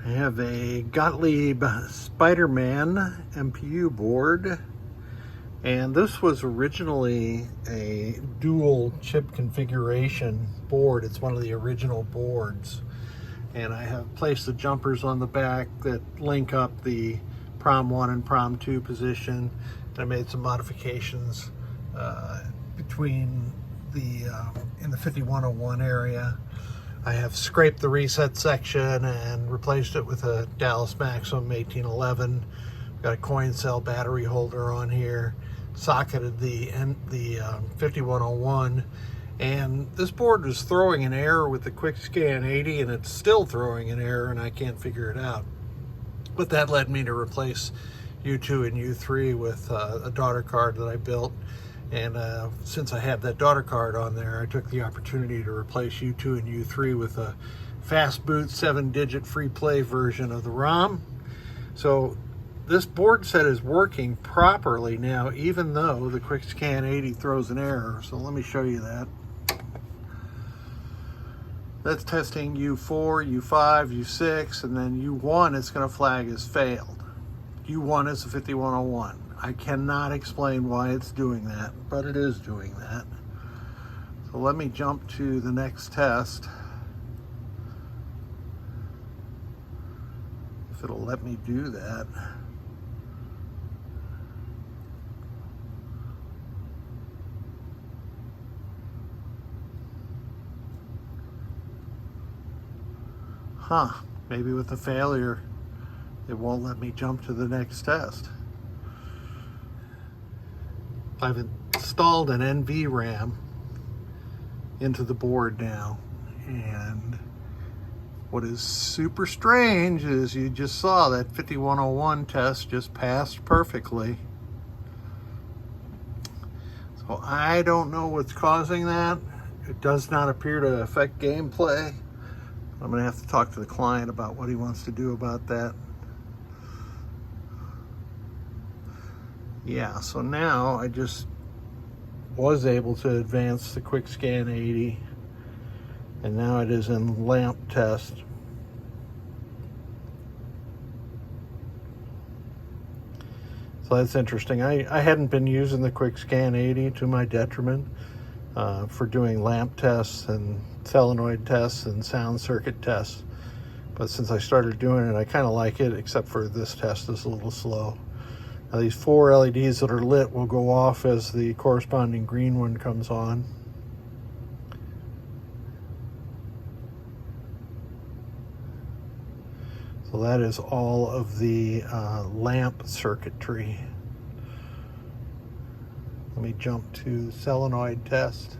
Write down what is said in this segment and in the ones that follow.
I have a Gottlieb Spider-Man MPU board, and this was originally a dual chip configuration board. It's one of the original boards, and I have placed the jumpers on the back that link up the Prom 1 and Prom 2 position. And I made some modifications between the in the 5101 area. I have scraped the reset section and replaced it with a Dallas Maximum 1811. Got a coin cell battery holder on here. Socketed the 5101, and this board was throwing an error with the Quick Scan 80, and it's still throwing an error, and I can't figure it out. But that led me to replace U2 and U3 with a daughter card that I built. And since I have that daughter card on there, I took the opportunity to replace U2 and U3 with a fast boot 7-digit free play version of the ROM. So this board set is working properly now, even though the Quick Scan 80 throws an error. So let me show you that. That's testing U4, U5, U6, and then U1 it's going to flag as failed. U1 is a 5101. I cannot explain why it's doing that, but it is doing that. So let me jump to the next test. If it'll let me do that. Maybe with the failure, it won't let me jump to the next test. I've installed an NV RAM into the board now, and what is super strange is you just saw that 5101 test just passed perfectly. So I don't know what's causing that. It does not appear to affect gameplay. I'm going to have to talk to the client about what he wants to do about that. Yeah, so now I just was able to advance the Quick Scan 80, and now it is in lamp test. So that's interesting. I hadn't been using the Quick Scan 80 to my detriment for doing lamp tests and solenoid tests and sound circuit tests. But since I started doing it, I kind of like it, except for this test is a little slow. Now these 4 LEDs that are lit will go off as the corresponding green one comes on. So that is all of the lamp circuitry. Let me jump to solenoid test.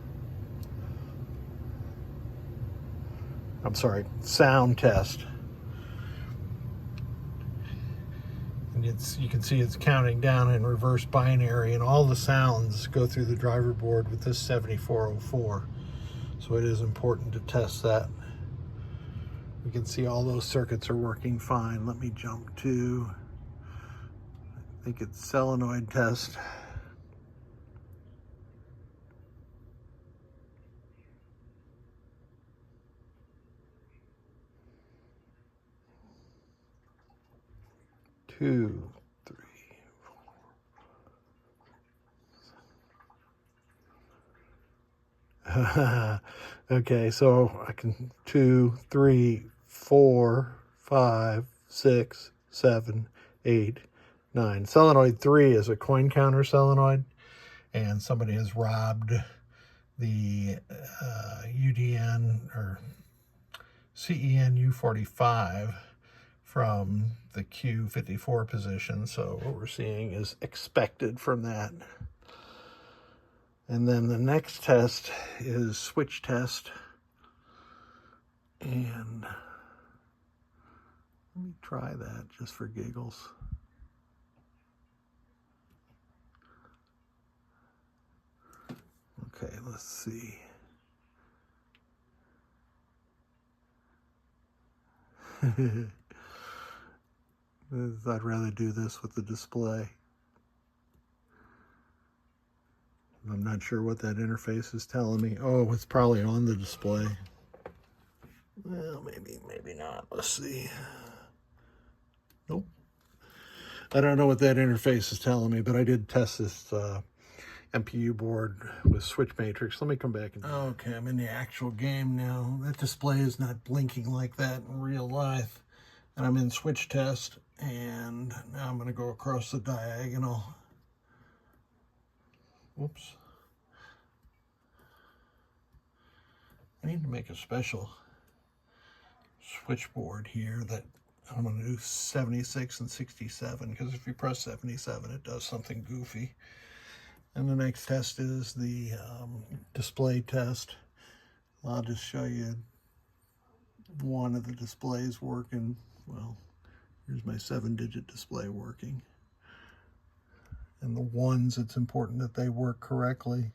I'm sorry, sound test. And you can see it's counting down in reverse binary, and all the sounds go through the driver board with this 7404. So it is important to test that. We can see all those circuits are working fine. Let me jump to, I think it's solenoid test. Two, three, four. Okay, so I can 2, 3, 4, 5, 6, 7, 8, 9. Solenoid 3 is a coin counter solenoid, and somebody has robbed the UDN or CEN U45 from the Q54 position. So what we're seeing is expected from that. And then the next test is switch test. And let me try that just for giggles. Okay, let's see. I'd rather do this with the display. I'm not sure what that interface is telling me. Oh, it's probably on the display. Well, maybe not. Let's see. I don't know what that interface is telling me, but I did test this MPU board with switch matrix. Let me come back and... Okay, I'm in the actual game now. That display is not blinking like that in real life. And I'm in switch test, and now I'm going to go across the diagonal. Whoops. I need to make a special switchboard here that I'm going to do 76 and 67, because if you press 77, it does something goofy. And the next test is the display test. I'll just show you one of the displays working. Well, here's my 7-digit display working. And the ones, it's important that they work correctly.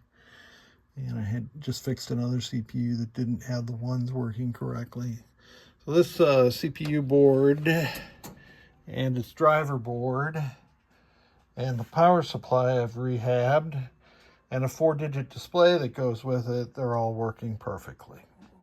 And I had just fixed another CPU that didn't have the ones working correctly. So this CPU board and its driver board and the power supply I've rehabbed, and a 4-digit display that goes with it, they're all working perfectly.